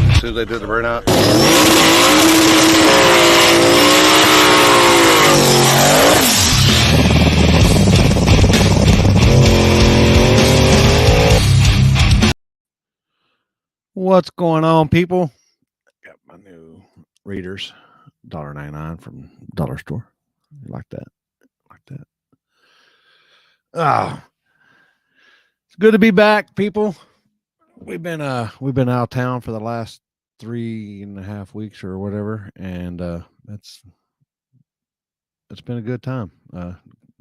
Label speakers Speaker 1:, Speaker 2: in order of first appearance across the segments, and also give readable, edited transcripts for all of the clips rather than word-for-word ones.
Speaker 1: As soon as they did the burnout. What's going on, people? Got my new readers, $1.99 from dollar store. You like that? Like that? Ah, it's good to be back, people. We've been out of town for the last 3.5 weeks or whatever, and it's been a good time.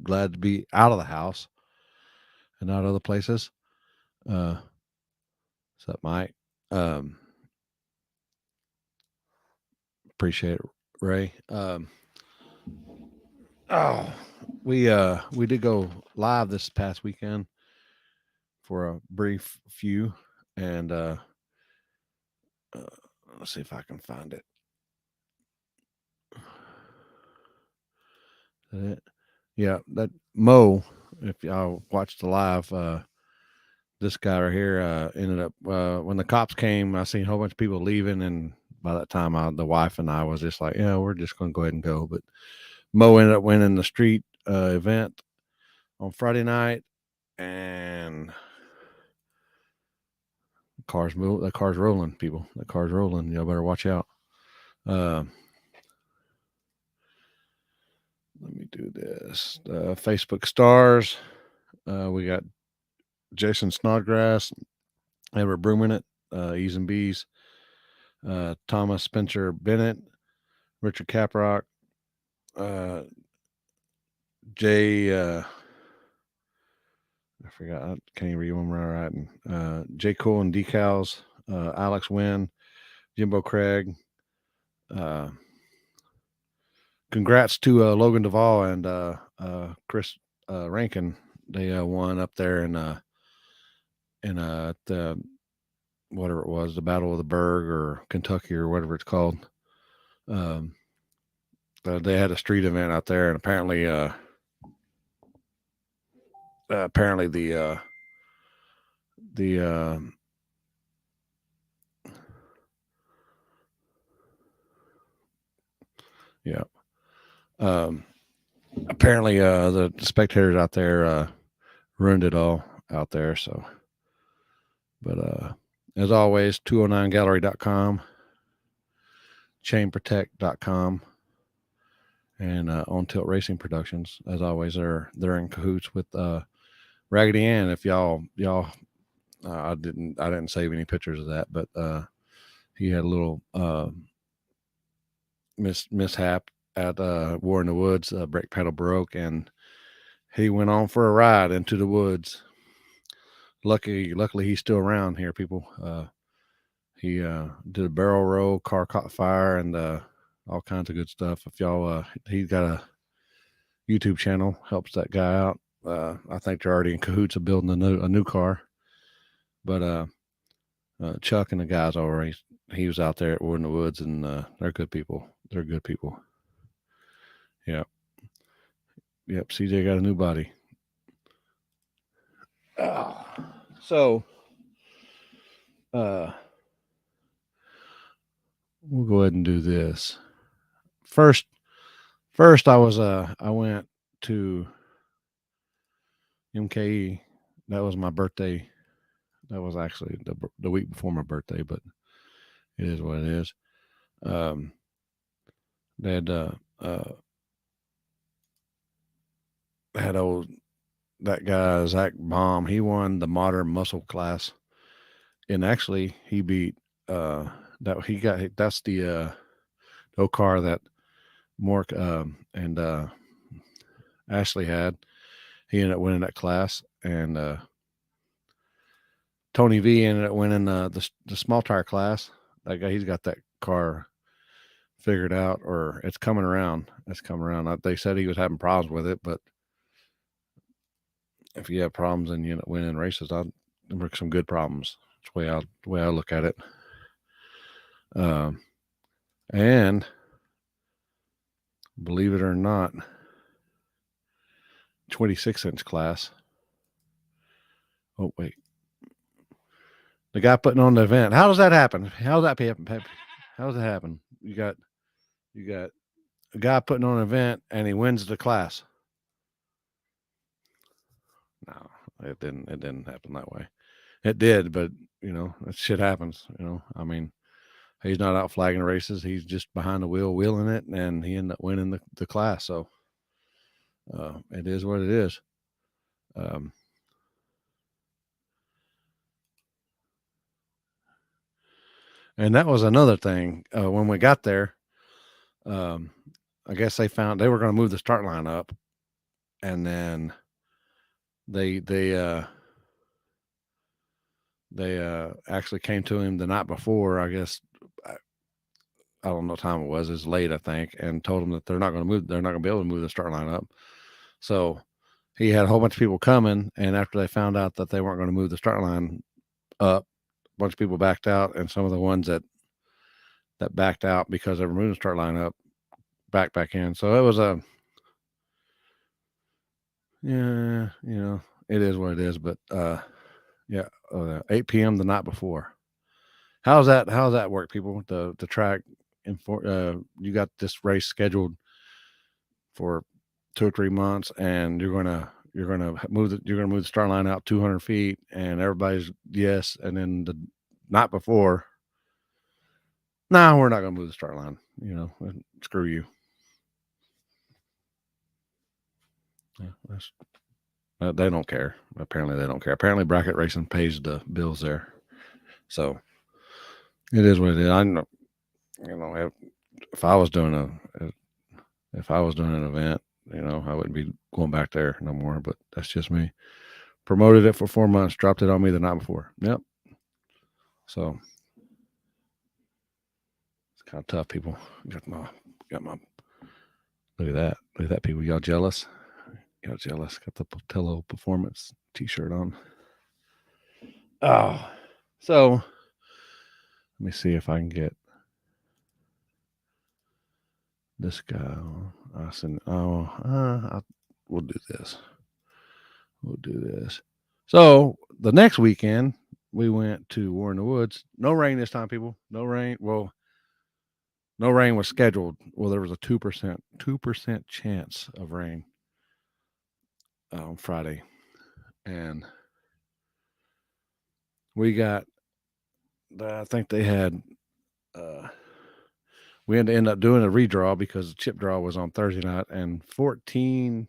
Speaker 1: Glad to be out of the house and not other places. What's up, Mike? Appreciate it, Ray. We did go live this past weekend for a brief few, and let's see if I can find it. Is that it? Yeah, that Mo. If y'all watched the live, this guy right here ended up when the cops came. I seen a whole bunch of people leaving, and by that time, the wife and I was just like, yeah, we're just gonna go ahead and go. But Mo ended up winning the street event on Friday night, and the car's rolling, people. The car's rolling. Y'all better watch out. Let me do this. Facebook stars. We got Jason Snodgrass, Edward Bruminett, E's and B's, Thomas Spencer Bennett, Richard Caprock, Jay. I forgot. I can't even read them right. J. Cole and Decals, Alex Wynn, Jimbo Craig. Congrats to Logan Duvall and Chris Rankin. They won up there in the whatever it was, the Battle of the Berg or Kentucky or whatever it's called. They had a street event out there, and apparently the apparently the spectators out there ruined it all out there. So, but as always, 209gallery.com, chainprotect.com, and On Tilt Racing Productions. As always, they're in cahoots with Raggedy Ann. If y'all I didn't save any pictures of that, but he had a little mishap at War in the Woods. Brake pedal broke, and he went on for a ride into the woods. Luckily he's still around here, people. He did a barrel roll, car caught fire, and all kinds of good stuff. If y'all, he's got a YouTube channel, helps that guy out. I think they're already in cahoots of building a new car. But Chuck and the guys already, he was out there at War in the Woods, and they're good people. They're good people. Yep. CJ got a new body. So we'll go ahead and do this. First I went to MKE. That was my birthday. That was actually the week before my birthday, but it is what it is. They had that guy Zach Baum. He won the modern muscle class, and actually he beat that's the old car that Mork and Ashley had. He ended up winning that class, and Tony V ended up winning the small tire class. That guy, he's got that car figured out, or it's coming around. They said he was having problems with it, but if you have problems and you end up winning races, I'll work some good problems. That's the way I look at it. And believe it or not, 26-inch class. Oh, wait. The guy putting on the event. How does that happen? How does that happen? How does it happen? You got a guy putting on an event and he wins the class. No, it didn't. It didn't happen that way. It did, but that shit happens. I mean, he's not out flagging races. He's just behind the wheel, wheeling it, and he ended up winning the class. So it is what it is. And that was another thing. When we got there, I guess they found they were going to move the start line up, and then they actually came to him the night before. I guess I don't know what time it was. It's late, I think, and told him that they're not going to move. They're not going to be able to move the start line up. So he had a whole bunch of people coming, and after they found out that they weren't going to move the start line up, a bunch of people backed out, and some of the ones that backed out because they were moving the start line up back in. So it was it is what it is. But 8 p.m. the night before. How's that work, people? The track you got this race scheduled for 2 or 3 months, and you're gonna move the start line out 200 feet, and everybody's yes, and then the night before, no, we're not gonna move the start line. Screw you. Yeah, they don't care. Apparently, they don't care. Apparently, bracket racing pays the bills there. So it is what it is. I know. If I was doing an event, I wouldn't be going back there no more. But that's just me. Promoted it for 4 months, dropped it on me the night before. Yep. So it's kind of tough, people. Got my. Look at that, people. Y'all jealous? Y'all jealous? Got the Potello Performance T-shirt on. Oh, so let me see if I can get this guy. We'll do this. So the next weekend we went to War in the Woods. No rain this time, people. No rain. Well, no rain was scheduled. Well, there was a 2% chance of rain on Friday, and we got. I think they had. We had to end up doing a redraw because the chip draw was on Thursday night, and 14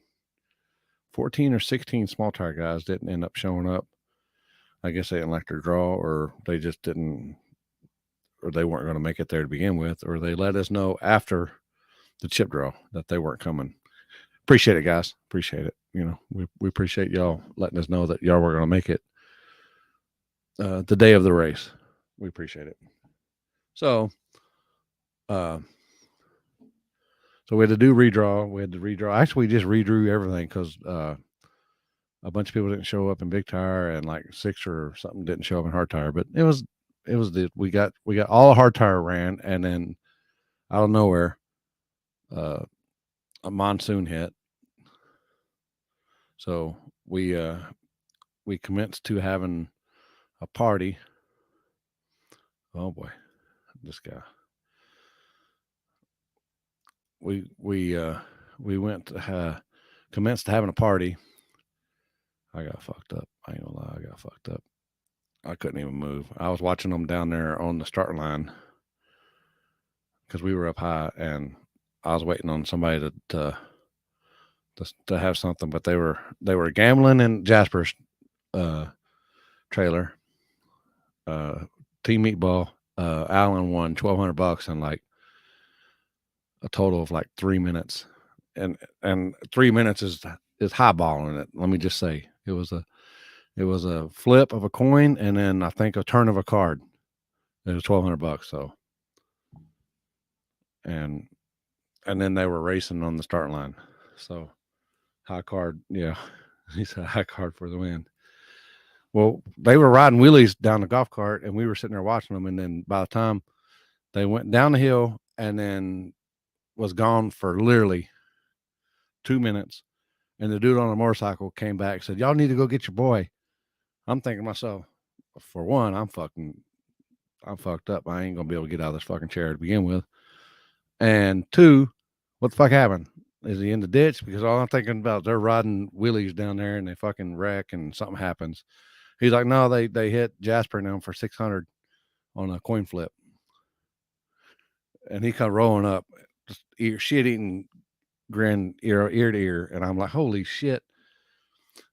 Speaker 1: or 16 small tire guys didn't end up showing up. I guess they didn't like their draw, or they just didn't, or they weren't going to make it there to begin with, or they let us know after the chip draw that they weren't coming. Appreciate it, guys. Appreciate it. We appreciate y'all letting us know that y'all were going to make it the day of the race. We appreciate it. So we had to do redraw. Actually, we just redrew everything because a bunch of people didn't show up in big tire, and like 6 or something didn't show up in hard tire. But it was we got all the hard tire ran, and then out of nowhere, a monsoon hit. So we commenced to having a party. Oh boy, this guy. We went to commenced to having a party. I got fucked up. I ain't gonna lie, I got fucked up. I couldn't even move. I was watching them down there on the start line because we were up high, and I was waiting on somebody to have something, but they were gambling in Jasper's trailer. Team Meatball. Alan won $1,200 in like a total of like 3 minutes, and 3 minutes is highballing it. Let me just say, it was a flip of a coin, and then I think a turn of a card. It was $1,200. So, and then they were racing on the start line. So high card, yeah, he said high card for the win. Well, they were riding wheelies down the golf cart, and we were sitting there watching them. And then by the time they went down the hill, and then was gone for literally 2 minutes. And the dude on the motorcycle came back and said, "Y'all need to go get your boy." I'm thinking to myself, for one, I'm fucked up. I ain't gonna be able to get out of this fucking chair to begin with. And two, what the fuck happened? Is he in the ditch? Because all I'm thinking about, they're riding wheelies down there and they fucking wreck and something happens. He's like, no, they hit Jasper and them for 600 on a coin flip. And he come rolling up, just shit eating grin ear to ear. And I'm like, holy shit.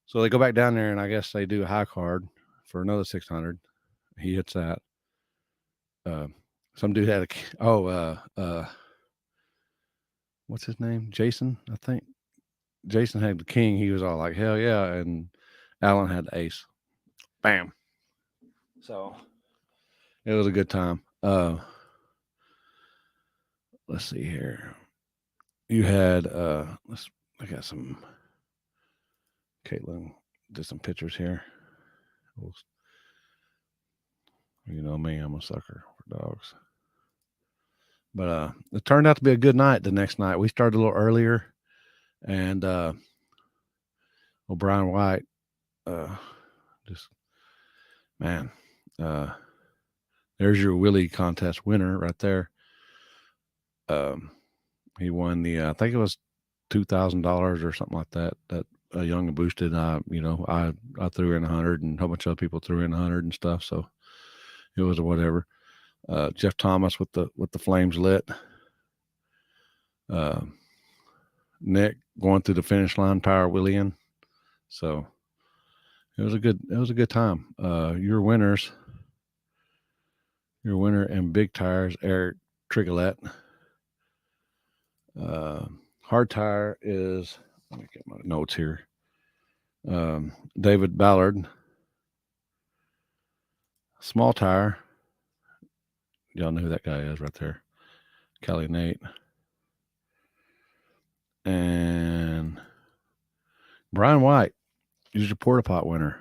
Speaker 1: So they go back down there and I guess they do a high card for another 600. He hits that. Some dude had what's his name? Jason, I think. Jason had the king. He was all like, hell yeah. And Alan had the ace. Bam. So it was a good time. Let's see here. You had I got some. Caitlin did some pictures here. You know me, I'm a sucker for dogs. But it turned out to be a good night the next night. We started a little earlier, and O'Brien White, just man, there's your Willie contest winner right there. He won the I think it was $2,000 or something like that. That Young and Boosted. I threw in 100, and a whole bunch of other people threw in 100 and stuff. So it was whatever. Jeff Thomas with the flames lit. Nick going through the finish line, power Willian. So it was a good time. Your winner in big tires, Eric Trigolette. Hard tire is, let me get my notes here. David Ballard. Small tire, y'all know who that guy is right there. Kelly Nate. And Brian White, use your porta pot winner.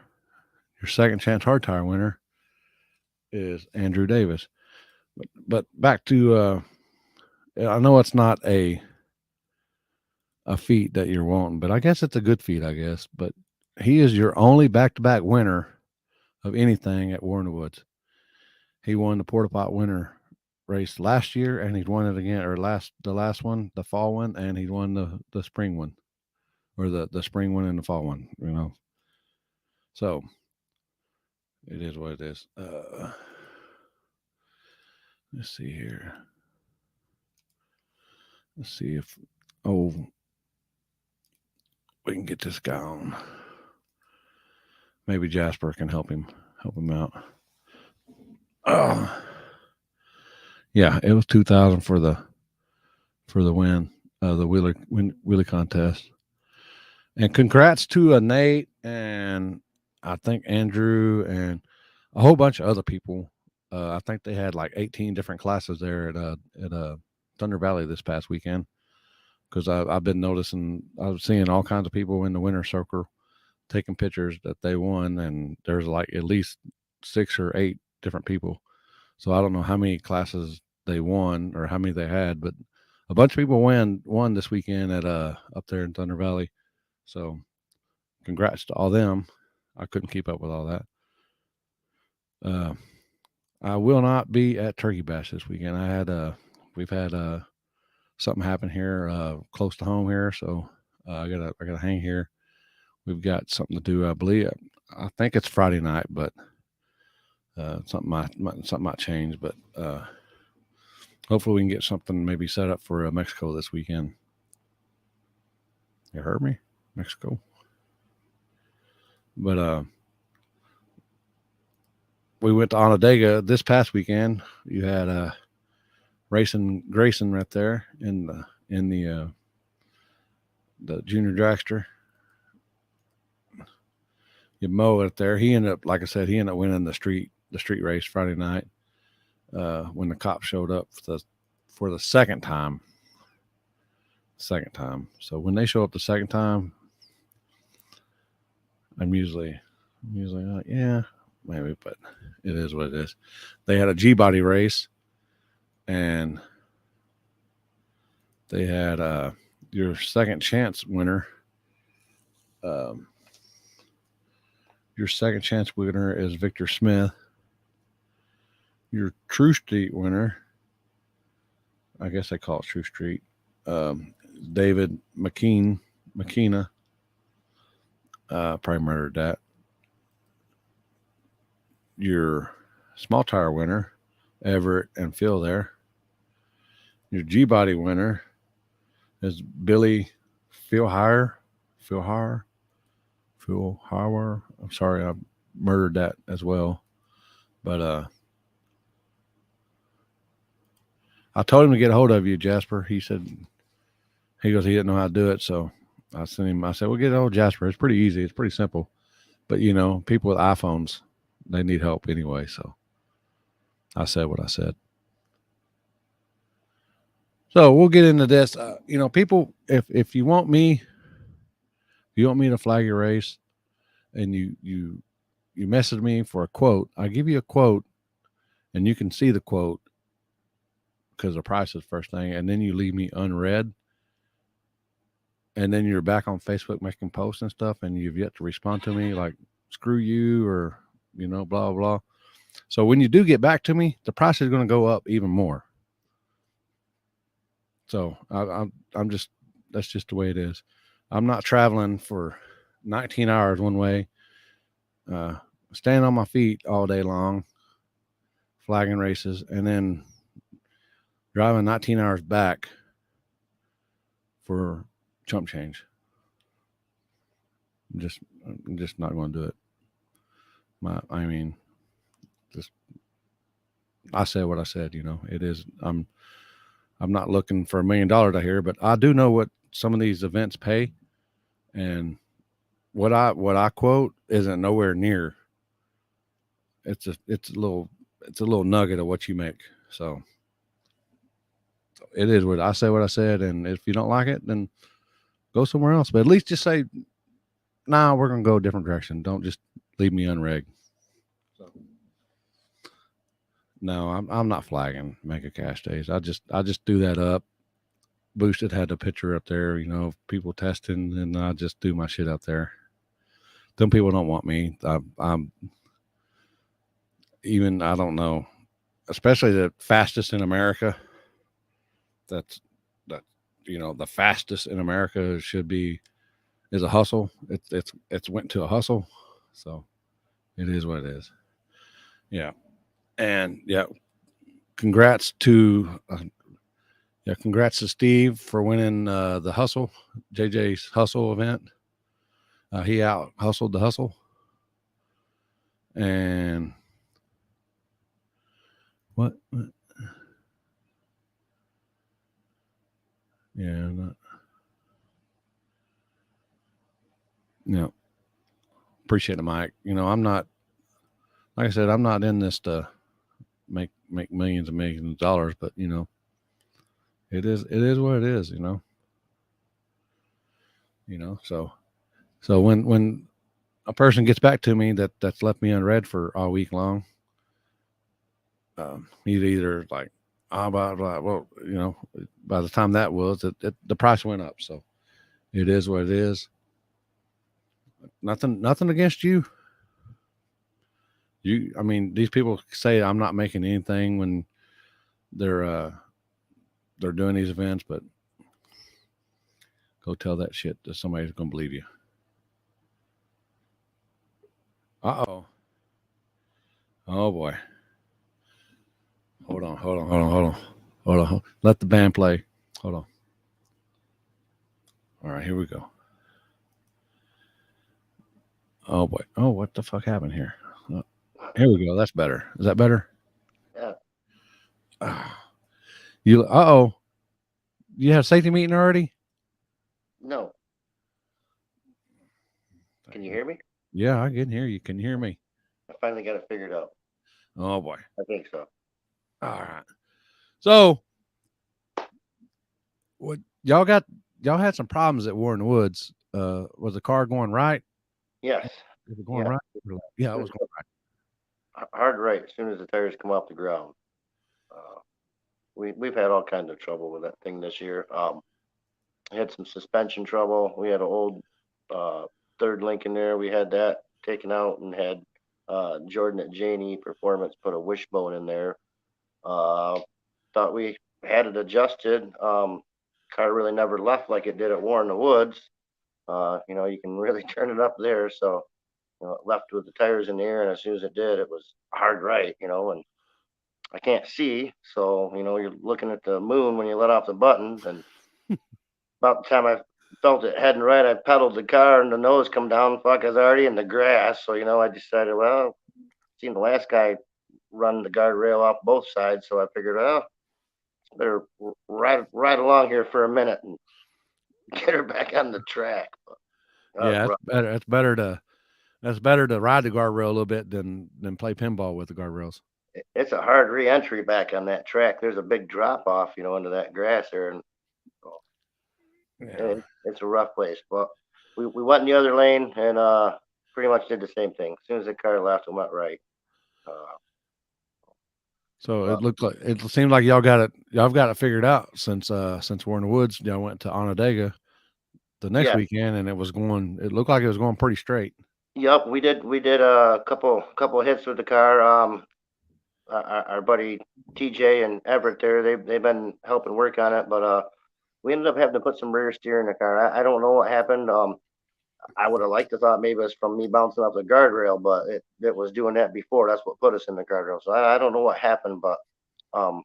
Speaker 1: Your second chance hard tire winner is Andrew Davis. But back to, I know it's not a feat that you're wanting, but I guess it's a good feat, I guess. But he is your only back-to-back winner of anything at War in the Woods. He won the porta pot winner race last year, and he's won it again, or the last one, the fall one, and he won the spring one, or the spring one and the fall one, you know. So it is what it is. Let's see here. Let's see if we can get this guy on. Maybe Jasper can help him out. Yeah, it was 2,000 for the win, the wheelie contest. And congrats to Nate and I think Andrew and a whole bunch of other people. I think they had like 18 different classes there at Thunder Valley this past weekend. Because I've been noticing, I was seeing all kinds of people in the winner's circle taking pictures that they won, and there's like at least 6 or 8 different people. So I don't know how many classes they won or how many they had, but a bunch of people won this weekend at up there in Thunder Valley. So congrats to all them. I couldn't keep up with all that. I will not be at Turkey Bash this weekend. We've had something happen here close to home here, so I gotta hang here. We've got something to do. I think it's Friday night, but something might change. But hopefully we can get something maybe set up for Mexico this weekend. You heard me, Mexico. But we went to Onondaga this past weekend. You had racing Grayson right there in the junior dragster. You mow it there. He ended up, like I said, winning the street race Friday night when the cops showed up for the second time. So when they show up the second time, I'm usually like, yeah, maybe, but it is what it is. They had a G-body race, and They had your second chance winner. Um, your second chance winner is Victor Smith. Your True Street winner, I guess they call it True Street, um, David McKenna. Probably murdered that. Your small tire winner, Everett and Phil there. Your G body winner is Billy Phil Hire. Phil Hire. Phil Hire. I'm sorry, I murdered that as well. But I told him to get a hold of you, Jasper. He said he goes, he didn't know how to do it, so I sent him. I said, "Well, get a hold of Jasper. It's pretty easy. It's pretty simple." But people with iPhones, they need help anyway. So I said what I said. So we'll get into this. People, if you want me to flag your race, and you message me for a quote, I give you a quote, and you can see the quote because the price is first thing, and then you leave me unread, and then you're back on Facebook making posts and stuff, and you've yet to respond to me like screw you or blah blah. So when you do get back to me, the price is going to go up even more. So I'm just, that's just the way it is. I'm not traveling for 19 hours one way, staying on my feet all day long, flagging races, and then driving 19 hours back for chump change. I'm just not going to do it. I said what I said. It is. I'm not looking for $1 million out here, but I do know what some of these events pay, and what I quote isn't nowhere near. It's a little nugget of what you make. So it is what I say. What I said, and if you don't like it, then go somewhere else. But at least just say, "Nah, we're gonna go a different direction." Don't just leave me unreg. So no, I'm not flagging Mega Cash Days. I just do that up. Boosted had the picture up there, people testing, and I just do my shit up there. Them people don't want me. I'm even, I don't know, especially the fastest in America. That's that the fastest in America should be is a hustle. It's went to a hustle, so it is what it is. Yeah, and yeah, congrats to congrats to Steve for winning the hustle, JJ's hustle event. He out hustled the hustle, and what? Yeah, appreciate it, Mike. I'm not, like I said, I'm not in this to make millions and millions of dollars, but it is what it is. So when a person gets back to me that's left me unread for all week long, he's either like, blah, blah, well, by the time that was, the price went up. So it is what it is. Nothing against you. I mean, these people say I'm not making anything when they're doing these events, but go tell that shit to somebody who's gonna believe you. Uh-oh. Oh boy. Hold on. Let the band play. Hold on. All right, here we go. Oh boy. Oh, what the fuck happened here? Here we go. That's better. Is that better?
Speaker 2: Yeah.
Speaker 1: Uh-oh. You have safety meeting already?
Speaker 2: No. Can you hear me?
Speaker 1: Yeah, I can hear you. Can you hear me?
Speaker 2: I finally got it figured out.
Speaker 1: Oh boy.
Speaker 2: I think so.
Speaker 1: All right. So what y'all had some problems at War in the Woods. Was the car going right?
Speaker 2: Yes.
Speaker 1: Was it going right? Yeah, it was going right.
Speaker 2: Hard right as soon as the tires come off the ground. we've had all kinds of trouble with that thing this year. Had some suspension trouble. We had an old uh, third link in there. We had that taken out and had Jordan at Janie Performance put a wishbone in there. Uh, Thought we had it adjusted. Car really never left like it did at War in the Woods. You can really turn it up there. So, it left with the tires in the air, and as soon as it did, it was hard right, and I can't see. So, you're looking at the moon when you let off the buttons. And about the time I felt it heading right, I pedaled the car and the nose come down. Fuck, I was already in the grass. So, I decided, well, seen the last guy run the guardrail off both sides. So I figured, well, better ride along here for a minute and get her back on the track. But that was
Speaker 1: Yeah, that's
Speaker 2: rough.
Speaker 1: better. That's better to ride the guardrail a little bit than play pinball with the guardrails.
Speaker 2: It's a hard re-entry back on that track. There's a big drop off, into that grass there, and oh,
Speaker 1: Yeah.
Speaker 2: it's a rough place. But we went in the other lane and pretty much did the same thing. As soon as the car left, we went right. Uh,
Speaker 1: So
Speaker 2: but
Speaker 1: it seems like y'all got it figured out since we're in the woods. Y'all went to Onondaga the next
Speaker 2: yeah,
Speaker 1: weekend, and it looked like it was going pretty straight.
Speaker 2: yep, we did a couple of hits with the car. Our buddy TJ and Everett there, they've been helping work on it, but we ended up having to put some rear steer in the car. I don't know what happened. I would have liked to thought maybe it was from me bouncing off the guardrail, but it was doing that before. That's what put us in the guardrail. So I don't know what happened, but um,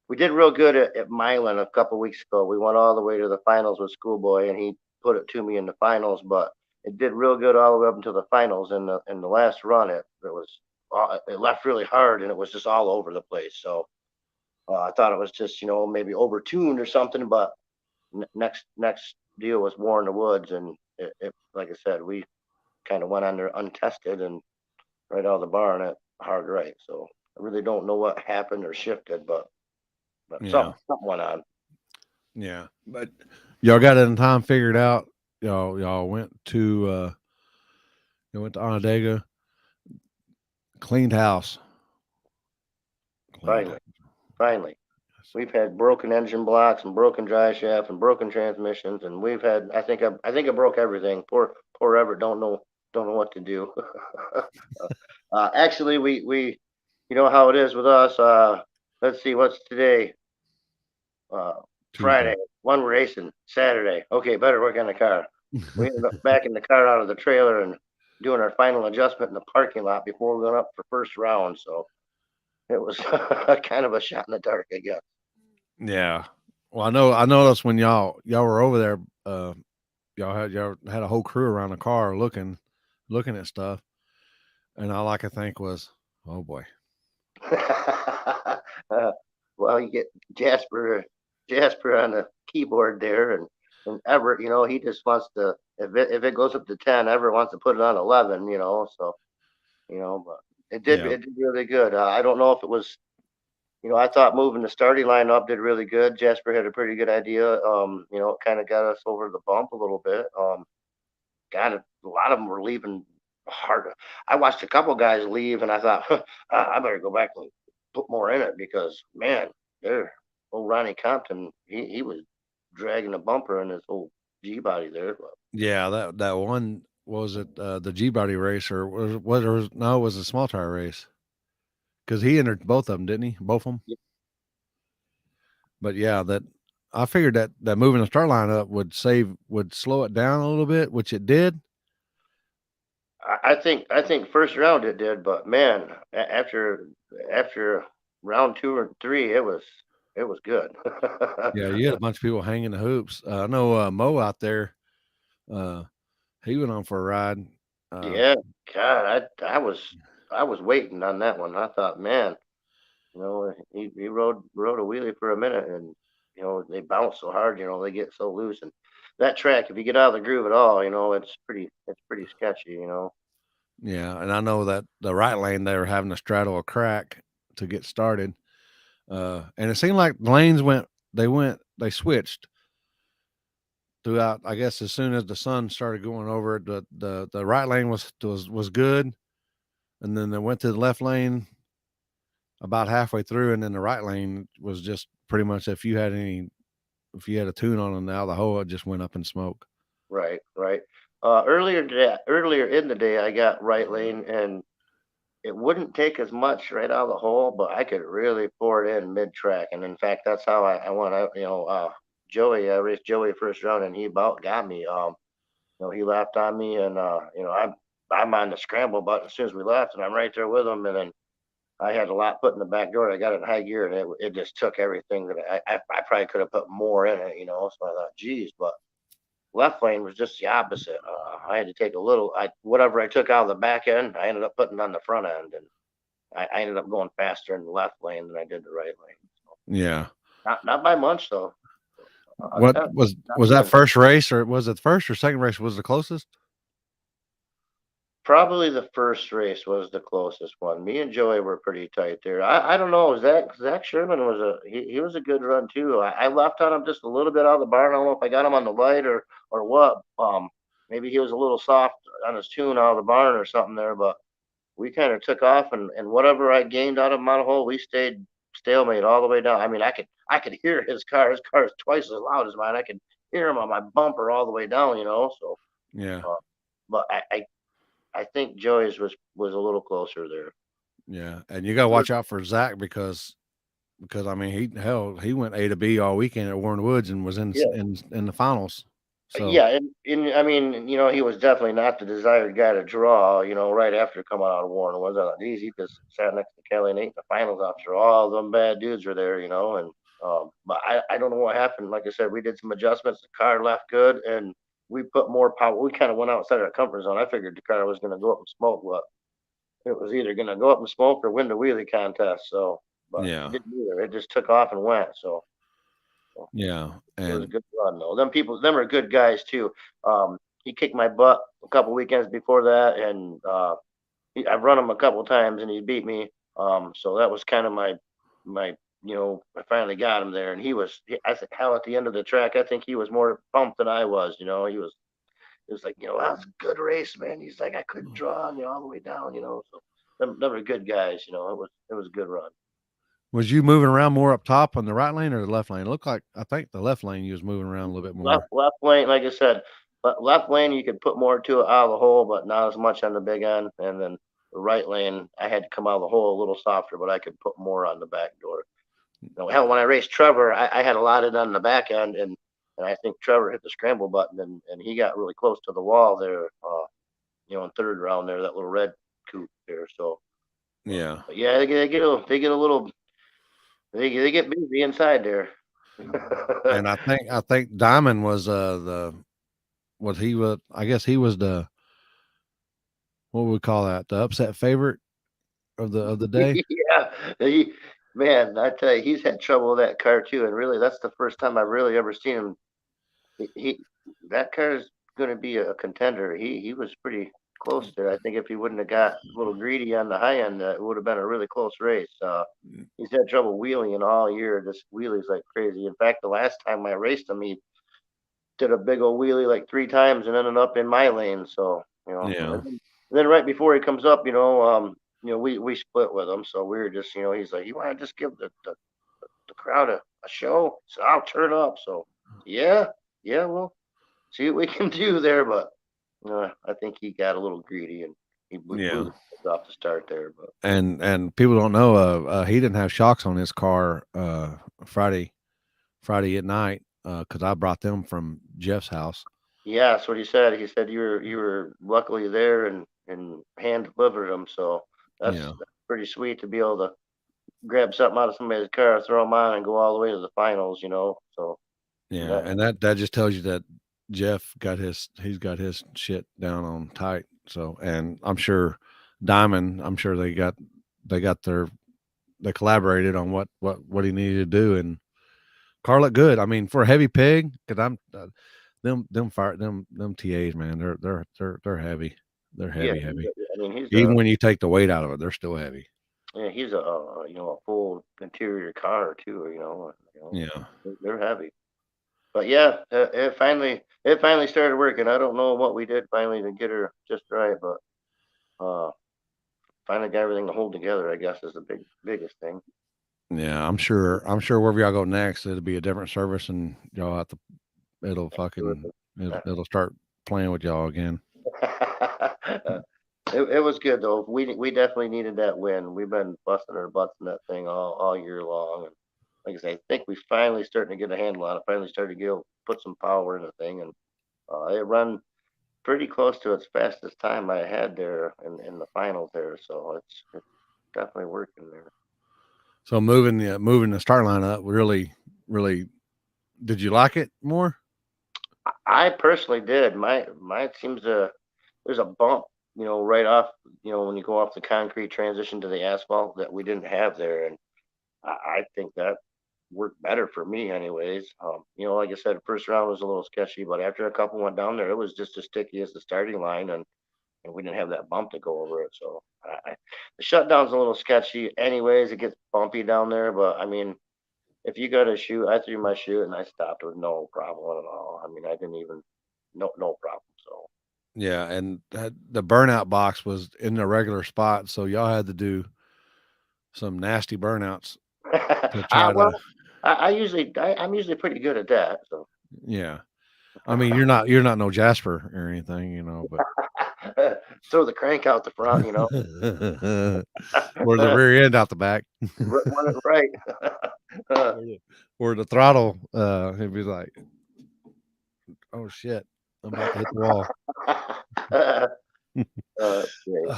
Speaker 2: we did real good at Milan a couple weeks ago. We went all the way to the finals with Schoolboy, and he put it to me in the finals. But it did real good all the way up until the finals. In the last run, it left really hard, and it was just all over the place. So I thought it was just maybe overtuned or something. But next deal was War in the Woods, and it like I said, we kind of went on there untested and right out of the barn at hard right. So I really don't know what happened or shifted, but
Speaker 1: Yeah,
Speaker 2: something went on.
Speaker 1: yeah. But y'all got it in time figured out. Y'all went to Onondaga, cleaned house, cleaned
Speaker 2: Finally,
Speaker 1: house.
Speaker 2: finally, we've had broken engine blocks and broken drive shaft and broken transmissions, and we've had. I think I broke everything. Poor Everett don't know what to do. Actually, we you know how it is with us. Let's see, what's today? Uh,
Speaker 1: Tuesday.
Speaker 2: Friday, one racing. Saturday, okay, better work on the car. We ended up backing the car out of the trailer and doing our final adjustment in the parking lot before we went up for first round. So it was kind of a shot in the dark, I guess.
Speaker 1: Yeah. Well, I noticed when y'all were over there, y'all had a whole crew around the car looking at stuff, and all I could think was, oh boy.
Speaker 2: uh, well, you get Jasper on the keyboard there, and Everett, he just wants to. If it goes up to 10, Everett wants to put it on 11. So but
Speaker 1: Yeah.
Speaker 2: it did really good. I don't know if it was. I thought moving the starting line up did really good. Jasper had a pretty good idea. It kind of got us over the bump a little bit. God, a lot of them were leaving hard. I watched a couple guys leave, and I thought, huh, I better go back and put more in it because man, there, old Ronnie Compton, he was dragging the bumper in his whole G body there. But
Speaker 1: Yeah, that one was it the G body race or no, it was a small tire race because he entered both of them, didn't he? Both of them. But yeah, that I figured that moving the start line up would slow it down a little bit, which it did.
Speaker 2: I think first round it did, but man, after round two or three, it was good.
Speaker 1: Yeah, you had a bunch of people hanging the hoops. I know Mo out there. Uh, he went on for a ride. Uh,
Speaker 2: Yeah, God, I was waiting on that one. I thought, man, he rode a wheelie for a minute, and they bounce so hard, they get so loose, and that track, if you get out of the groove at all, it's pretty sketchy.
Speaker 1: yeah, and I know that the right lane they were having to straddle a crack to get started. And it seemed like lanes they switched throughout. I guess as soon as the sun started going over it, the right lane was good, and then they went to the left lane about halfway through, and then the right lane was just pretty much if you had a tune on it out of the hole, it just went up in smoke.
Speaker 2: Right, right. Earlier in the day, I got right lane, and it wouldn't take as much right out of the hole, but I could really pour it in mid track. And in fact, that's how I went out. Joey, I raced Joey first round, and he about got me. He laughed on me, and I'm on the scramble button as soon as we left, and I'm right there with him. And then I had a lot put in the back door. I got it in high gear, and it just took everything that I probably could have put more in it. So I thought, geez, but left lane was just the opposite. I had to take a little. Whatever I took out of the back end, I ended up putting on the front end, and I ended up going faster in the left lane than I did the right lane. So
Speaker 1: Yeah.
Speaker 2: not by much though.
Speaker 1: What
Speaker 2: Not
Speaker 1: was that
Speaker 2: bad.
Speaker 1: first race, or was it the first or second race was the closest?
Speaker 2: Probably the first race was the closest one. Me and Joey were pretty tight there. I don't know. Zach Sherman was he was a good run too. I left on him just a little bit out of the barn. I don't know if I got him on the light or what. Maybe he was a little soft on his tune out of the barn or something there, but we kind of took off, and whatever I gained out of him on a hole, we stayed stalemate all the way down. I mean, I could hear his car. His car is twice as loud as mine. I could hear him on my bumper all the way down. So,
Speaker 1: Yeah.
Speaker 2: uh, but I think Joey's was a little closer there.
Speaker 1: Yeah. And you got to watch out for Zach because I mean he went A to B all weekend at Warren Woods and was
Speaker 2: Yeah,
Speaker 1: in the finals. So
Speaker 2: yeah, and I mean, he was definitely not the desired guy to draw. Right after coming out of Warren was, I thought, geez, he just sat next to Kelly and ate in the finals after all them bad dudes were there. And but I don't know what happened. Like I said, we did some adjustments. The car left good, and we put more power. We kind of went outside our comfort zone. I figured the car was going to go up in smoke, but it was either going to go up in smoke or win the wheelie contest. So, but it
Speaker 1: yeah,
Speaker 2: didn't either. It just took off and went. So
Speaker 1: yeah,
Speaker 2: it was a
Speaker 1: and
Speaker 2: good run though. Them are good guys too. He kicked my butt a couple weekends before that, and I've run him a couple times, and he beat me. So that was kind of my. I finally got him there, and I said, hell, at the end of the track, I think he was more pumped than I was. He was like, that was a good race, man. He's like, I couldn't draw on you all the way down. So them are good guys. It was a good run.
Speaker 1: was you moving around more up top on the right lane or the left lane? It looked like I think the left lane you was moving around a little bit more.
Speaker 2: Left lane, like I said, left lane you could put more to it out of the hole, but not as much on the big end. And then the right lane, I had to come out of the hole a little softer, but I could put more on the back door. Hell, when I raced Trevor, I had a lot of it on the back end, and I think Trevor hit the scramble button, and he got really close to the wall there. In third round there, that little red coupe there. So,
Speaker 1: Yeah,
Speaker 2: but yeah, they get busy inside there.
Speaker 1: and I think Diamond was the what he was. I guess he was the what would we call that, the upset favorite of the day.
Speaker 2: Yeah, he, man, I tell you, he's had trouble with that car too, and really, that's the first time I've really ever seen him. He that car is going to be a contender. He was pretty close there. I think if he wouldn't have got a little greedy on the high end, it would have been a really close race. He's had trouble wheeling all year. This wheelie's like crazy. In fact, the last time I raced him, he did a big old wheelie like three times and ended up in my lane. So
Speaker 1: Yeah,
Speaker 2: and then right before he comes up, we split with him. So we were just, he's like, you want to just give the crowd a show? So I'll turn up. So yeah, yeah, well, see what we can do there. But I think he got a little greedy and we blew
Speaker 1: yeah.
Speaker 2: the kids off the start there. But
Speaker 1: And people don't know he didn't have shocks on his car Friday at night because I brought them from Jeff's house.
Speaker 2: yeah, that's what he said. He said you were luckily there and hand delivered them. So
Speaker 1: Yeah,
Speaker 2: that's pretty sweet to be able to grab something out of somebody's car, throw them on, and go all the way to the finals. So
Speaker 1: yeah,
Speaker 2: that,
Speaker 1: and that just tells you that Jeff he's got his shit down on tight. So, and I'm sure Diamond, I'm sure they got they collaborated on what he needed to do, and car looked good. I mean, for a heavy pig, because I'm them TAs, man, they're heavy. They're
Speaker 2: yeah,
Speaker 1: heavy.
Speaker 2: I mean
Speaker 1: Even when you take the weight out of it, they're still heavy.
Speaker 2: he's a full interior car too.
Speaker 1: Yeah.
Speaker 2: They're heavy. But yeah, it finally started working. I don't know what we did finally to get her just right, but uh, finally got everything to hold together. I guess is the biggest thing.
Speaker 1: Yeah, I'm sure. I'm sure wherever y'all go next, it'll be a different service, and y'all have to. It'll fucking. It'll start playing with y'all again.
Speaker 2: It was good though. We definitely needed that win. We've been busting our butts in that thing all year long. And like I say, I think we finally starting to get a handle on it. Finally started to put some power in the thing, and it run pretty close to its fastest time I had there in the finals there. So it's definitely working there.
Speaker 1: So moving the start line up really. Did you like it more?
Speaker 2: I personally did. Mine seems to there's a bump, right off, when you go off the concrete transition to the asphalt that we didn't have there, and I think that worked better for me, anyways. Like I said, first round was a little sketchy, but after a couple went down there, it was just as sticky as the starting line, and we didn't have that bump to go over it. So the shutdown's a little sketchy, anyways. It gets bumpy down there, but I mean, if you got a shoot, I threw my shoot and I stopped with no problem at all. I mean, I didn't even no problem. So
Speaker 1: Yeah, and the burnout box was in the regular spot, so y'all had to do some nasty burnouts to try to.
Speaker 2: well, I'm usually pretty good at that. So
Speaker 1: Yeah, I mean you're not no Jasper or anything, but
Speaker 2: throw the crank out the front,
Speaker 1: or the rear end out the back,
Speaker 2: run it right.
Speaker 1: or the throttle. It'd be like, oh shit, I'm about to hit the wall.
Speaker 2: Great.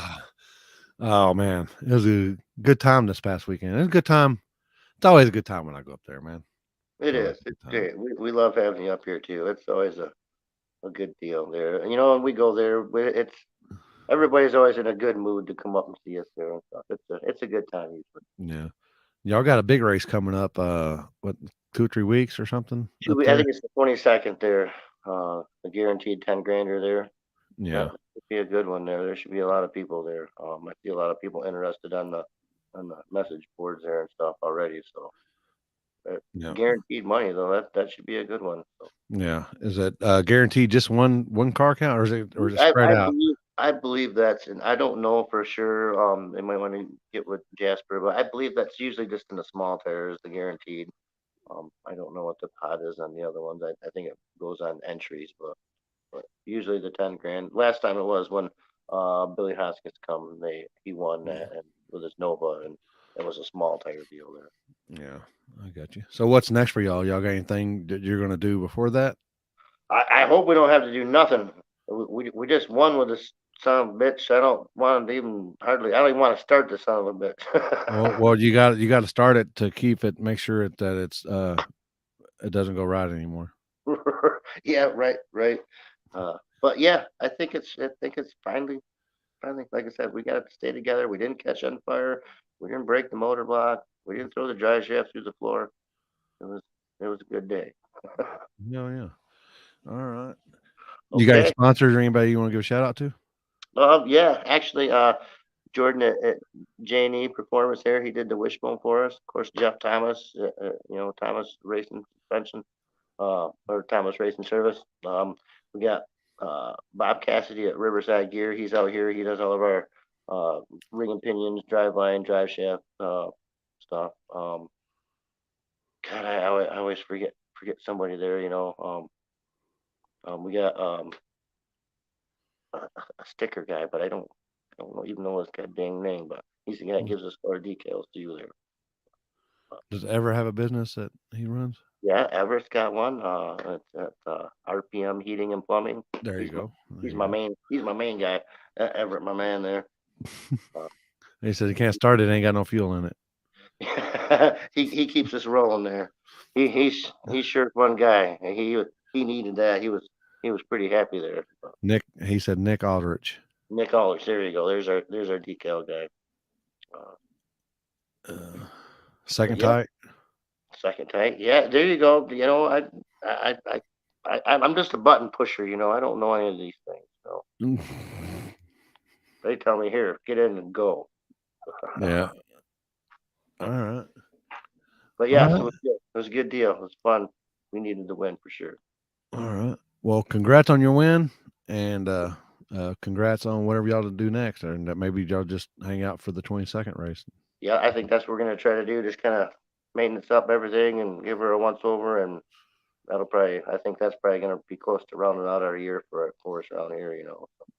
Speaker 1: Oh man, it was a good time this past weekend. It was a good time. It's always a good time when I go up there, man.
Speaker 2: It
Speaker 1: It's always
Speaker 2: is.
Speaker 1: a
Speaker 2: It's
Speaker 1: good time.
Speaker 2: great. We love having you up here too. It's always a good deal there. And we go there. It's everybody's always in a good mood to come up and see us there and stuff. It's a good time usually.
Speaker 1: Yeah, y'all got a big race coming up. What 2 or 3 weeks or something up
Speaker 2: I
Speaker 1: there?
Speaker 2: think it's the 22nd there. The guaranteed 10 grander there. That
Speaker 1: Yeah,
Speaker 2: should be a good one there. There should be a lot of people there. I see a lot of people interested on the message boards there and stuff already. So
Speaker 1: yeah,
Speaker 2: guaranteed money though. That should be a good one. So
Speaker 1: yeah. Is it guaranteed just one car count, or is it spread out?
Speaker 2: I believe that's, and I don't know for sure. They might want to get with Jasper, but I believe that's usually just in the small tires, the guaranteed. I don't know what the pot is on the other ones. I think it goes on entries, but usually the 10 grand. Last time it was when Billy Hoskins come, he won
Speaker 1: Yeah,
Speaker 2: that and with his Nova, and it was a small tire deal there.
Speaker 1: yeah. I got you. So what's next for y'all? Y'all got anything that you're gonna do before that?
Speaker 2: I hope we don't have to do nothing. We just won with this son of a bitch. I don't want to even hardly. I don't even want to start the son of a
Speaker 1: Well,
Speaker 2: bitch.
Speaker 1: well, you got to start it to keep it. Make sure that it doesn't go right anymore.
Speaker 2: Yeah, right, right. But yeah, I think it's finally, like I said, we got to stay together. We didn't catch on fire. We didn't break the motor block. We didn't throw the drive shaft through the floor. It was it was a good day.
Speaker 1: Yeah, yeah. All right. You got any
Speaker 2: Okay.
Speaker 1: sponsors or anybody you want to give a shout out to?
Speaker 2: Yeah, actually, Jordan at J&E Performance here, he did the wishbone for us. Of course, Jeff Thomas, Thomas Racing Suspension, or Thomas Racing Service. We got Bob Cassidy at Riverside Gear. He's out here. He does all of our ring and pinions, drive line, drive shaft stuff. God, I always forget somebody there. We got a sticker guy, but I don't even know his god dang name. But he's the guy that gives us our decals to you there.
Speaker 1: Does Ever have a business that he runs?
Speaker 2: Yeah, Everett's got one. It's at RPM Heating and Plumbing.
Speaker 1: There you
Speaker 2: He's my
Speaker 1: go. There
Speaker 2: he's
Speaker 1: you
Speaker 2: my
Speaker 1: go.
Speaker 2: main he's my main guy. Everett, my man there. Uh,
Speaker 1: He said he can't start it. Ain't got no fuel in it.
Speaker 2: he keeps us rolling there. He's sure one guy. He needed that. He was pretty happy there.
Speaker 1: Nick. He said Nick Aldrich.
Speaker 2: Nick Aldrich, there you go. There's our decal guy. Uh,
Speaker 1: Uh,
Speaker 2: but
Speaker 1: second
Speaker 2: yeah,
Speaker 1: tight.
Speaker 2: second tank. Yeah, there you go. I I I'm just a button pusher. I don't know any of these things. So they tell me here, get in and go.
Speaker 1: Yeah. All right.
Speaker 2: But
Speaker 1: All
Speaker 2: yes, it
Speaker 1: right.
Speaker 2: was good. It was a good deal. It was fun. We needed the win for sure.
Speaker 1: All right. Well, congrats on your win, and congrats on whatever y'all to do next, and that maybe y'all just hang out for the 22nd race.
Speaker 2: Yeah, I think that's what we're gonna try to do. Just kind of maintenance up everything and give her a once over, and that'll probably. I think that's probably gonna be close to rounding out our year for us around here.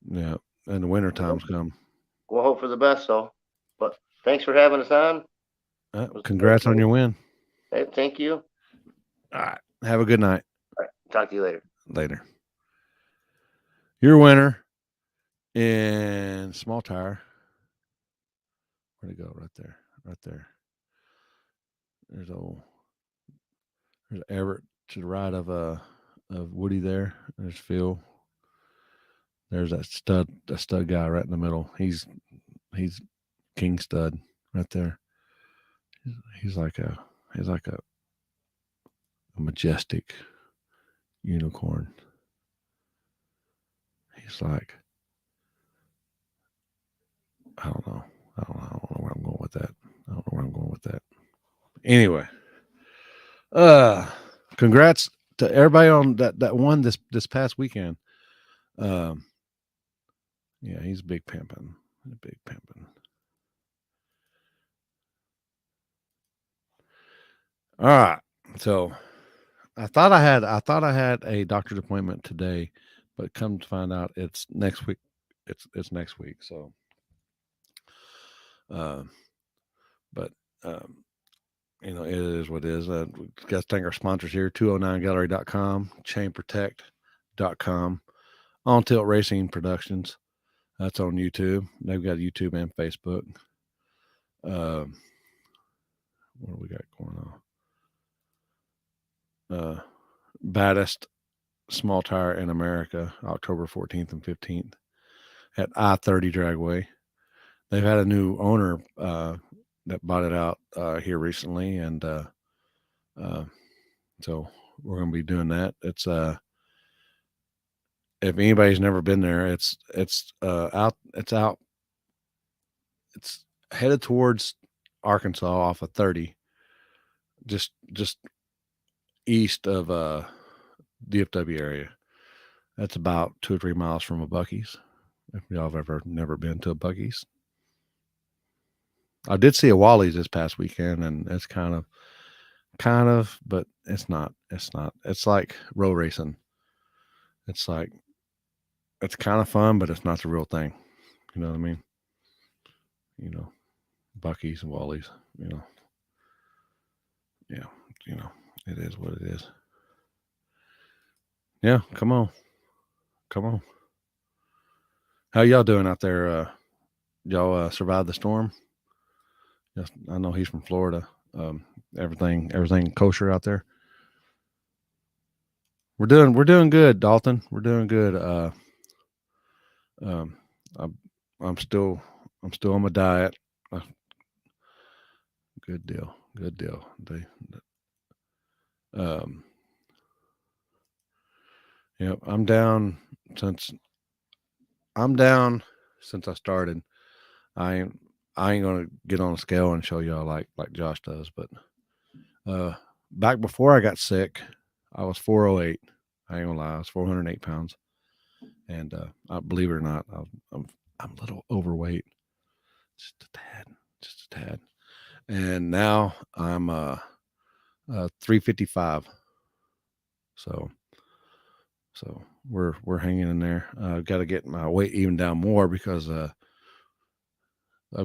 Speaker 1: Yeah, and the winter
Speaker 2: We'll hope
Speaker 1: times come.
Speaker 2: we'll hope for the best. So, but thanks for having us on. It was
Speaker 1: Congrats on
Speaker 2: great.
Speaker 1: your win.
Speaker 2: Hey, thank you.
Speaker 1: All right. Have a good night.
Speaker 2: All right, talk to you later.
Speaker 1: Later. Your winner in small tire. Where'd it go? Right there. Right there. There's old. There's Everett to the right of Woody there. There's Phil. There's that stud guy right in the middle. He's king stud right there. He's like a majestic unicorn. He's like I don't know. I don't know where I'm going with that. I don't know where I'm going with that. Anyway, uh, congrats to everybody on that won this past weekend. Um, yeah, he's big pimping. Big pimping. All right. So I thought I had a doctor's appointment today, but come to find out it's next week. It's next week. So uh, but um it is what it is. We got to thank our sponsors here, 209gallery.com, chainprotect.com, On Tilt Racing Productions. That's on YouTube. They've got YouTube and Facebook. Um, what do we got going on? Baddest Small Tire in America, October 14th and 15th at I-30 Dragway. They've had a new owner that bought it out here recently, and uh, so we're going to be doing that. It's if anybody's never been there, it's headed towards Arkansas off of 30, just east of DFW area. That's about 2 or 3 miles from a Bucky's. If y'all have ever never been to a Bucky's, I did see a Wally's this past weekend, and it's kind of, but it's not. It's not. It's like road racing. It's like it's kind of fun, but it's not the real thing. You know what I mean? You know, Bucky's and Wally's. Yeah. You know, it is what it is. Yeah, come on, come on. How y'all doing out there? Y'all survived the storm? Yes, I know he's from Florida. Everything kosher out there. We're doing good, Dalton. We're doing good. Um, I'm, I'm still on my diet. Uh, good deal. Good deal. Um, yeah, since I'm down since I started. I ain't I ain't gonna get on a scale and show y'all like Josh does, but uh, back before I got sick, I was 408. I ain't gonna lie, I was 408 pounds, and believe it or not, I'm a little overweight, just a tad, just a tad. And now I'm 355. So we're hanging in there. Got to get my weight even down more because I've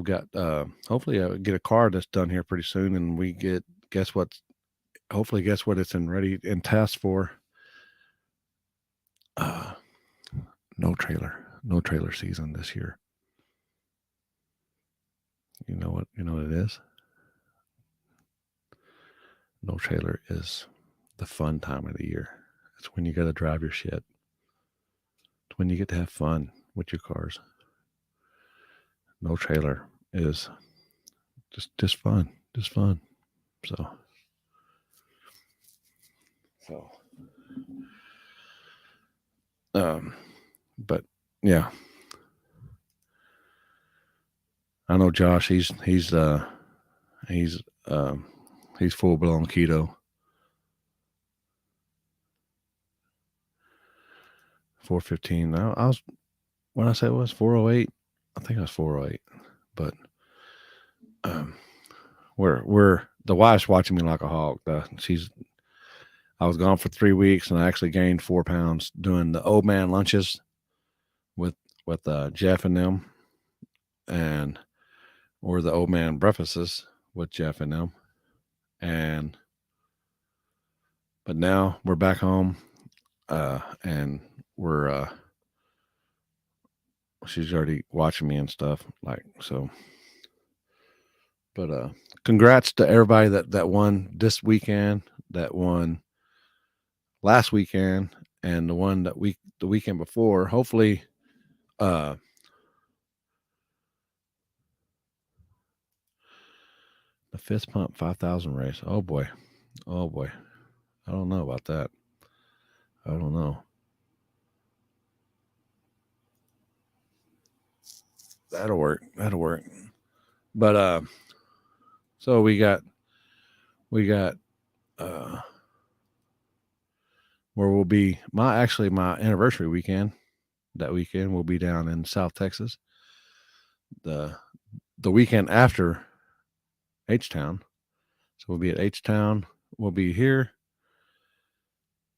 Speaker 1: got hopefully I get a car that's done here pretty soon, and we get guess what? Hopefully, guess what? It's in ready and test for. Uh, no trailer season this year. You know what? You know what it is. No trailer is the fun time of the year. It's when you got to drive your shit. It's when you get to have fun with your cars. No trailer is just fun, just fun. So so but yeah, I know Josh. He's um, he's full blown keto. 415. I was when I said it was 408. I think I was 408, but we're the wife's watching me like a hog. I was gone for 3 weeks, and I actually gained 4 pounds doing the old man lunches with Jeff and them, and or the old man breakfasts with Jeff and them, and but now we're back home, and we're she's already watching me and stuff like so. But congrats to everybody that won this weekend, that won last weekend, and the weekend before. Hopefully, uh, the fist pump 5,000 race. Oh boy, oh boy. I don't know about that. I don't know. That'll work. That'll work. But so we got uh where we'll be my anniversary weekend. That weekend we'll be down in South Texas. The the weekend after H Town. So we'll be at H Town. We'll be here,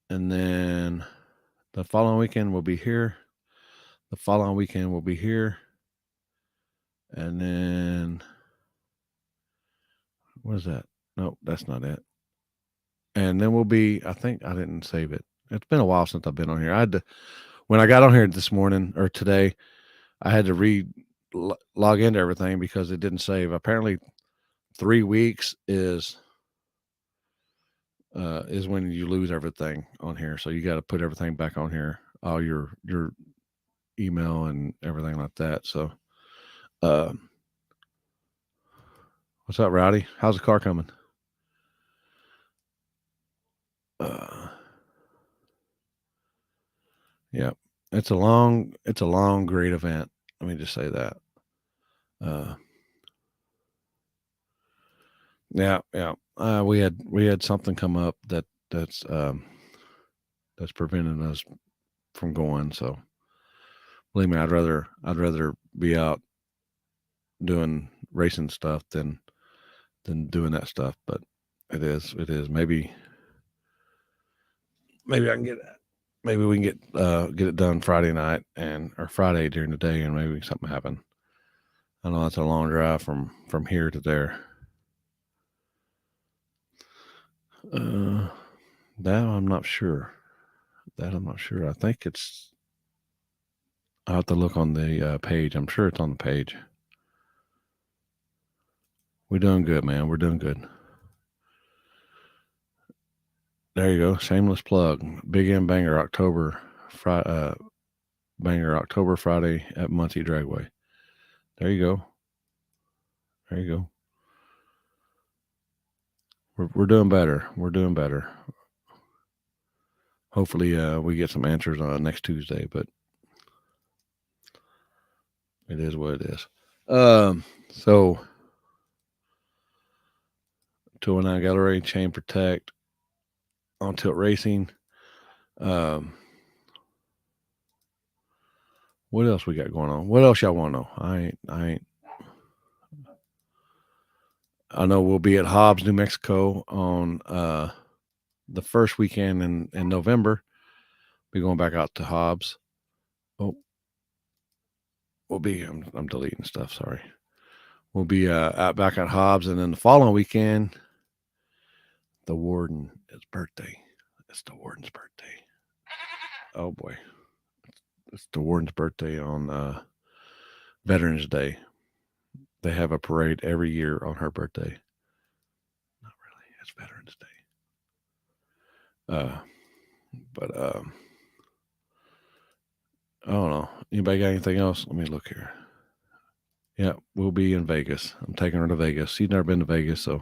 Speaker 1: and then the following weekend we'll be here. The following weekend we'll be here, and then what is that? Nope, that's not it. And then we'll be. I think I didn't save it. It's been a while since I've been on here. When I got on here this morning or today, I had to log into everything because it didn't save. Apparently, 3 weeks is when you lose everything on here. So you got to put everything back on here, all your email and everything like that. So, uh, what's up, Rowdy? How's the car coming? Uh, yeah, it's a long, great event. Let me just say that. Uh, yeah, yeah. We had something come up that's preventing us from going. So believe me, I'd rather be out doing racing stuff than doing that stuff. But it is. Maybe I can get maybe we can get it done Friday night or Friday during the day, and maybe something happen. I know that's a long drive from here to there. Uh, that I'm not sure. I think it's. I will have to look on the page. I'm sure it's on the page. We're doing good, man. We're doing good. There you go. Shameless plug. Big M Banger October Banger October Friday at Muncie Dragway. There you go. There you go. We're doing better. We're doing better. Hopefully, we get some answers on next Tuesday, but it is what it is. So 209 Gallery, Chain Protect, On Tilt Racing. What else we got going on? What else y'all want to know? I know we'll be at Hobbs, New Mexico on the first weekend in November. Be going back out to Hobbs. Oh, I'm deleting stuff. Sorry. We'll be out back at Hobbs, and then the following weekend, the warden, his birthday. It's the warden's birthday. Oh boy, it's the warden's birthday on Veterans Day. They have a parade every year on her birthday. Not really. It's Veterans Day. But I don't know. Anybody got anything else? Let me look here. Yeah, we'll be in Vegas. I'm taking her to Vegas. She's never been to Vegas, so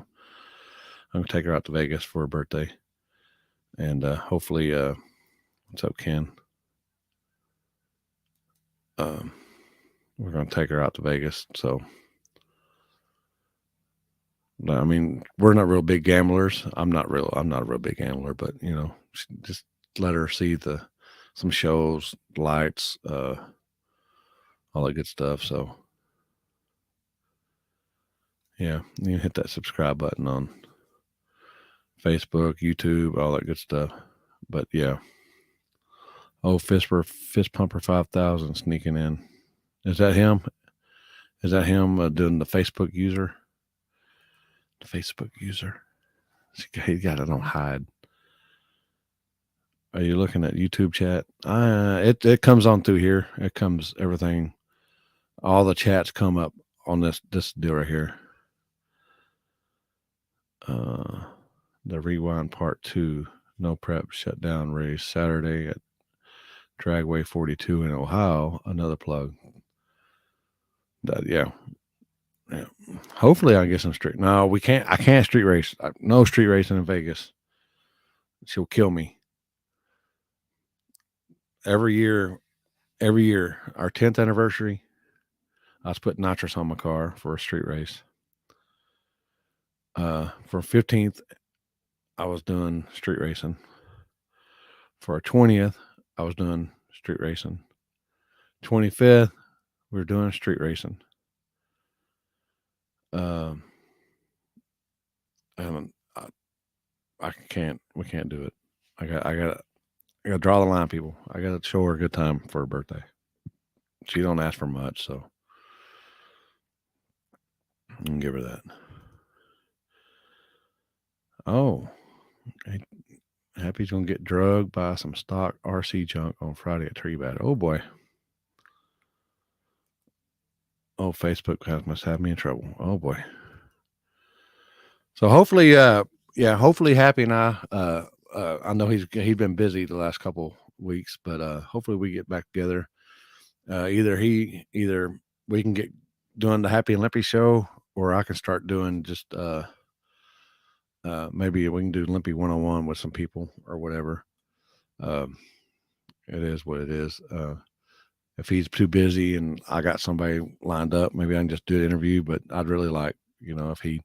Speaker 1: I'm gonna take her out to Vegas for her birthday, and hopefully, what's up, Ken? We're gonna take her out to Vegas. So, I mean, we're not real big gamblers. I'm not a real big gambler, but just let her see some shows, lights, all that good stuff. So, Yeah, you can hit that subscribe button on Facebook, YouTube, all that good stuff. But yeah, Fist Pumper 5000 sneaking in. Is that him? Is that him doing the Facebook user? The Facebook user. He got it on hide. Are you looking at YouTube chat? It comes on through here. It comes everything. All the chats come up on this deal right here. The rewind part 2. No prep shut down race Saturday at Dragway 42 in Ohio. Another plug. Yeah. Hopefully I can get some street. No, we can't. I can't street race. No street racing in Vegas. She'll kill me. Every year, our 10th anniversary, I was putting nitrous on my car for a street race. For 15th, I was doing street racing. For our 20th, I was doing street racing. 25th, we were doing street racing. And I can't. We can't do it. I got to draw the line, people. I got to show her a good time for her birthday. She don't ask for much, so I can give her that. Oh, Happy's gonna get drugged by some stock RC junk on Friday at Tree Bat. Oh boy. Oh, Facebook must have me in trouble. Oh boy. So hopefully, hopefully Happy and I know he's been busy the last couple weeks, but hopefully we get back together. Either we can get doing the Happy and Limpy show, or I can start doing just maybe we can do Limpy 101 with some people or whatever. It is what it is. If he's too busy and I got somebody lined up, maybe I can just do an interview. But I'd really like, if he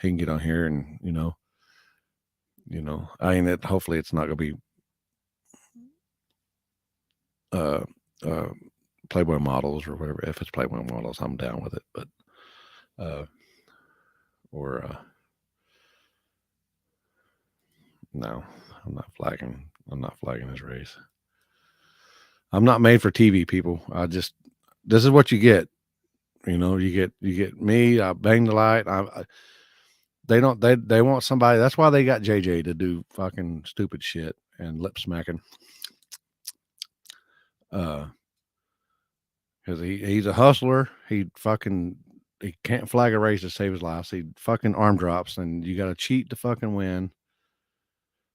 Speaker 1: can get on here and I mean, hopefully it's not going to be Playboy models or whatever. If it's Playboy models, I'm down with it. But no, I'm not flagging his race. I'm not made for TV, people. This is what you get. You get me. I bang the light. They want somebody. That's why they got JJ to do fucking stupid shit and lip smacking. Because he's a hustler. He can't flag a race to save his life. So he fucking arm drops, and you got to cheat to fucking win.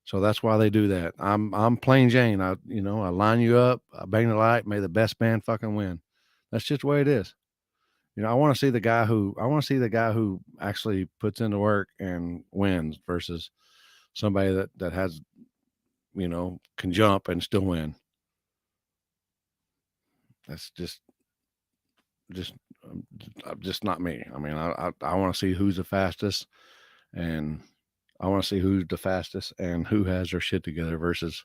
Speaker 1: So that's why they do that. I'm plain Jane. I line you up. I bang the light. May the best man fucking win. That's just the way it is. I want to see the guy who actually puts in the work and wins versus somebody that has, can jump and still win. That's just not me. I mean, I want to see who's the fastest, and I want to see who's the fastest and who has their shit together versus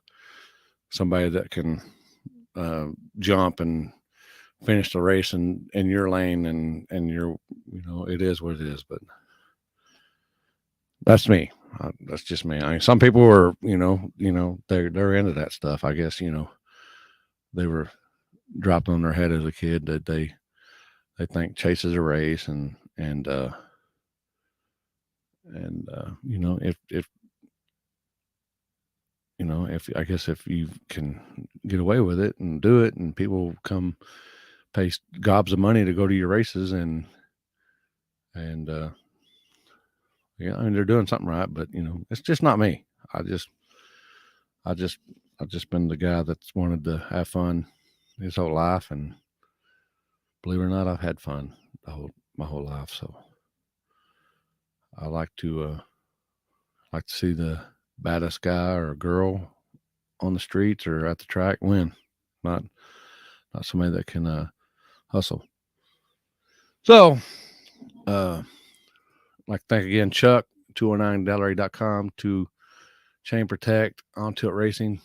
Speaker 1: somebody that can jump and finish the race in your lane and you're, it is what it is. But that's me. That's just me. I mean, some people are, they're into that stuff. I guess, they were dropped on their head as a kid that they think chase is a race and if I guess if you can get away with it and do it and people come pay gobs of money to go to your races and yeah, I mean, they're doing something right, but it's just not me. I just been the guy that's wanted to have fun his whole life, and believe it or not, I've had fun my whole life. So I like to see the baddest guy or girl on the streets or at the track win, not somebody that can hustle. So like thank again Chuck 209gallery.com to Chain Protect on Tilt Racing.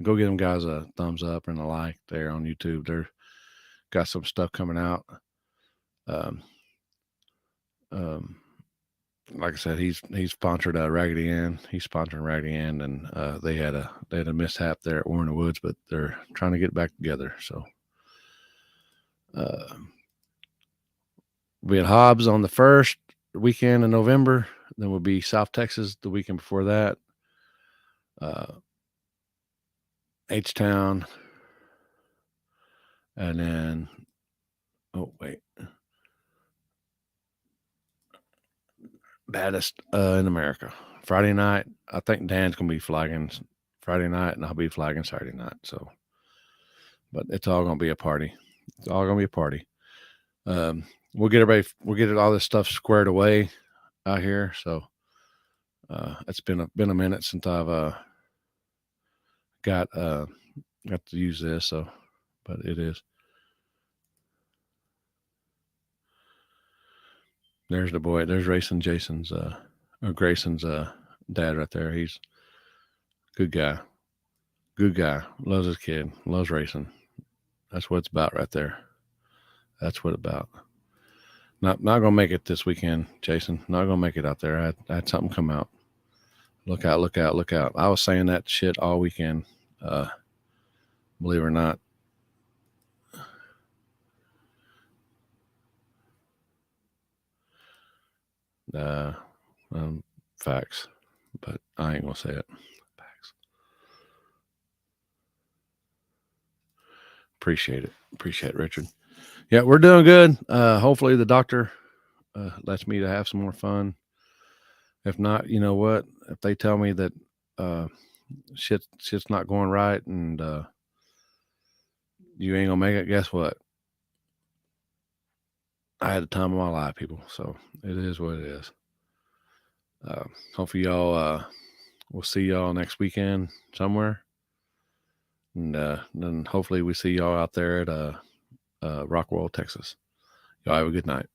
Speaker 1: Go give them guys a thumbs up and a like there on YouTube. They're got some stuff coming out. like I said, he's sponsored Raggedy Ann. He's sponsoring Raggedy Ann, and they had a mishap there at War in the Woods, but they're trying to get back together. So we'll be at Hobbs on the first weekend in November. Then we'll be South Texas the weekend before that. H-Town, and then baddest in America. Friday night, I think Dan's gonna be flagging Friday night, and I'll be flagging Saturday night. So, but it's all gonna be a party. It's all gonna be a party. We'll get all this stuff squared away out here. So, it's been a minute since I've got to use this. So, but it is. There's the boy. There's Grayson Jason's or Grayson's dad right there. He's a good guy. Good guy. Loves his kid. Loves racing. That's what it's about right there. That's what it's about. Not gonna make it this weekend, Jason. Not gonna make it out there. I had something come out. Look out, look out, look out. I was saying that shit all weekend. Believe it or not. Facts. But I ain't gonna say it. Facts. Appreciate it, Richard. Yeah, we're doing good. Hopefully the doctor lets me to have some more fun. If not, you know what? If they tell me that shit's not going right and you ain't gonna make it, guess what? I had the time of my life, people. So it is what it is. Hopefully y'all we'll see y'all next weekend somewhere. And then hopefully we see y'all out there at Rockwall, Texas. Y'all have a good night.